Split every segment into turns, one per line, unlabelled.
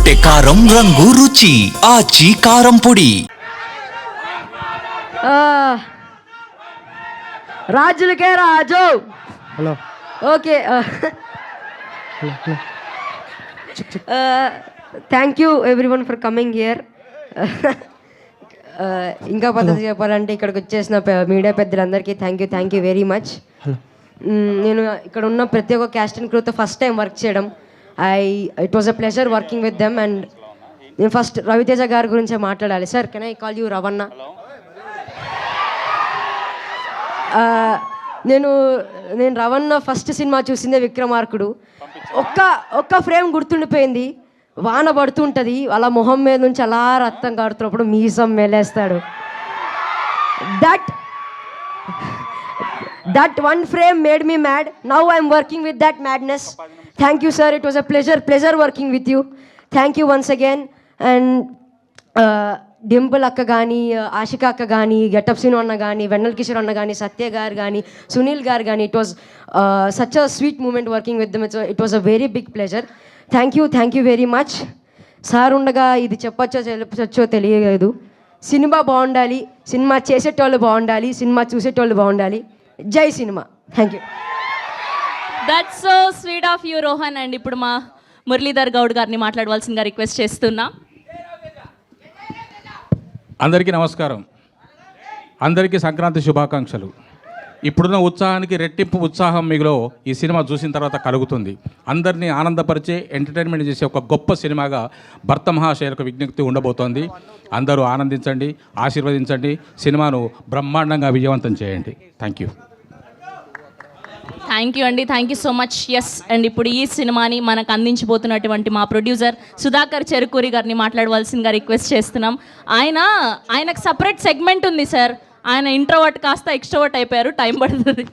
ఎర్రగొట్టే కారం రంగు రుచి ఆచి కారం పొడి.
రాజులకే రాజు.
Hello
okay, thank you everyone for coming here. ఇంకా పద్ధతి చెప్పాలంటే ఇక్కడికి వచ్చేసిన మీడియా పెద్దలందరికీ థ్యాంక్ యూ వెరీ మచ్. నేను ఇక్కడ ఉన్న ప్రతి ఒక్క క్యాస్ట్ అండ్ క్రూతో ఫస్ట్ టైం వర్క్ చేయడం. It was a pleasure working with them. And నేను ఫస్ట్ రవితేజ గారి గురించే మాట్లాడాలి. Sir, can I call you Ravana? నేను రవణ ఫస్ట్ సినిమా చూసిందే విక్రమార్కుడు. ఒక్క ఫ్రేమ్ గుర్తుండిపోయింది. వాన పడుతుంటుంది, అలా మొహం మీద నుంచి అలా రక్తం కాడుతున్నప్పుడు మీసం మెలేస్తాడు. That one frame made me mad. Now I'm working with that madness. Thank you sir, it was a pleasure working with you. Thank you once again. And Dimple అక్క కానీ, ఆశిక అక్క కానీ, గెటప్ సీను అన్న కానీ, వెన్నెల కిషోర్ అన్న కానీ, సత్య గారు కానీ, సునీల్ గారు కానీ, it was such a sweet moment working with them. It was a very big pleasure. Thank you very much. Sir ఉండగా ఇది చెప్పచ్చో తెలియలేదు. సినిమా బాగుండాలి, సినిమా చేసేటోళ్ళు బాగుండాలి, సినిమా చూసేటోళ్ళు బాగుండాలి. జై cinema. Thank you.
That's so sweet of you Rohan. And ఇప్పుడు మా మురళీధర్ గౌడ్ గారిని మాట్లాడవలసిందిగా రిక్వెస్ట్ చేస్తున్నా.
అందరికీ నమస్కారం. అందరికీ సంక్రాంతి శుభాకాంక్షలు. ఇప్పుడున్న ఉత్సాహానికి రెట్టింపు ఉత్సాహం మీలో ఈ సినిమా చూసిన తర్వాత కలుగుతుంది. అందరినీ ఆనందపరిచే, ఎంటర్టైన్మెంట్ చేసే ఒక గొప్ప సినిమాగా భర్త మహాశయులకు విజ్ఞప్తి ఉండబోతోంది. అందరూ ఆనందించండి, ఆశీర్వదించండి, సినిమాను బ్రహ్మాండంగా విజయవంతం చేయండి. థ్యాంక్ యూ
అండి. Thank you so much. Yes, and ఇప్పుడు ఈ సినిమాని మనకు అందించబోతున్నటువంటి మా ప్రొడ్యూసర్ సుధాకర్ చెరుకూరి గారిని మాట్లాడవలసిందిగా రిక్వెస్ట్ చేస్తున్నాం. ఆయనకు సపరేట్ సెగ్మెంట్ ఉంది సార్. ఆయన ఇంట్రోవర్ట్ కాస్త ఎక్స్ట్రోవర్ట్ అయిపోయారు, టైం పడుతుంది.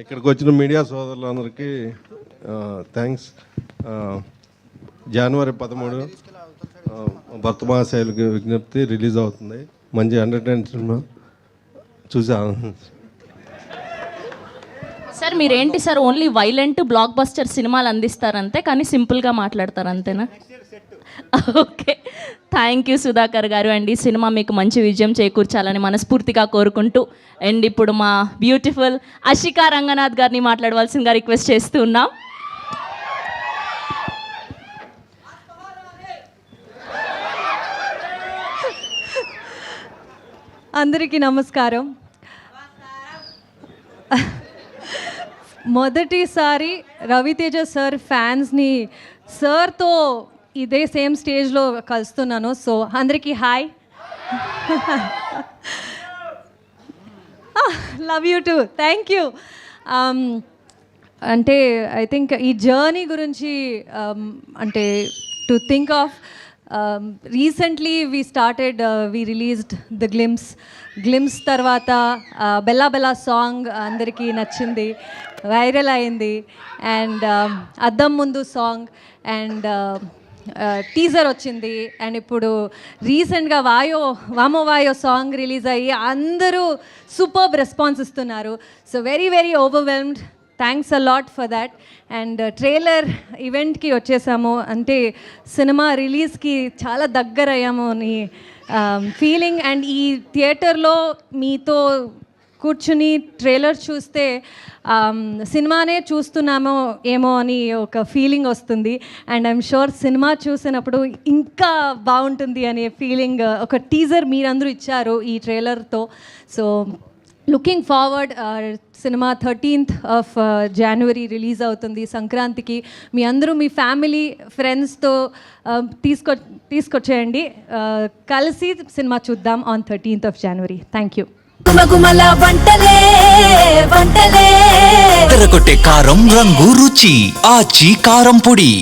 ఇక్కడికి వచ్చిన మీడియా సోదరులందరికీ థ్యాంక్స్. జనవరి 13 భర్త మహాశయులకి విజ్ఞప్తి రిలీజ్ అవుతుంది. మంచి ఎంటర్టైన్ సినిమా చూసా.
సార్, మీరేంటి sir only violent block buster సినిమాలు అందిస్తారంతే, కానీ సింపుల్గా మాట్లాడతారు అంతేనా? ఓకే, థ్యాంక్ యూ సుధాకర్ గారు. అండ్ ఈ సినిమా మీకు మంచి విజయం చేకూర్చాలని మనస్ఫూర్తిగా కోరుకుంటూ, అండ్ ఇప్పుడు మా బ్యూటిఫుల్ అషికా రంగనాథ్ గారిని మాట్లాడవలసిందిగా రిక్వెస్ట్ చేస్తూ ఉన్నాం.
అందరికీ నమస్కారం. మొదటిసారి రవితేజ సార్ ఫ్యాన్స్ని సార్తో ఇదే సేమ్ స్టేజ్లో కలుస్తున్నాను. సో అందరికీ hi, love you two, thank you. అంటే ఐ థింక్ ఈ జర్నీ గురించి అంటే to think of recently we released the glimpse తర్వాత బెల్లా బెల్లా సాంగ్ అందరికీ నచ్చింది, వైరల్ అయింది. అండ్ అద్దం ముందు సాంగ్ అండ్ టీజర్ వచ్చింది. అండ్ ఇప్పుడు రీసెంట్గా వామో వాయో సాంగ్ రిలీజ్ అయ్యి అందరూ సూపర్బ్ రెస్పాన్స్ ఇస్తున్నారు. So very overwhelmed. Thanks a lot for that. And trailer ఈవెంట్కి వచ్చేసాము, అంటే సినిమా రిలీజ్కి చాలా దగ్గర అయ్యాము అని ఫీలింగ్. అండ్ ఈ థియేటర్లో మీతో కూర్చుని ట్రైలర్ చూస్తే సినిమానే చూస్తున్నామో ఏమో అని ఒక ఫీలింగ్ వస్తుంది. అండ్ ఐఎమ్ షూర్ సినిమా చూసినప్పుడు ఇంకా బాగుంటుంది అనే ఫీలింగ్ ఒక టీజర్ మీరందరూ ఇచ్చారు ఈ ట్రైలర్తో. So looking forward. సినిమా 13th of January రిలీజ్ అవుతుంది సంక్రాంతికి. మీ అందరూ మీ ఫ్యామిలీ ఫ్రెండ్స్తో తీసుకొచ్చేయండి, కలిసి సినిమా చూద్దాం on 13th of January. Thank you.
ఎర్రగొట్టే కారం రంగు రుచి ఆచి కారం పొడి.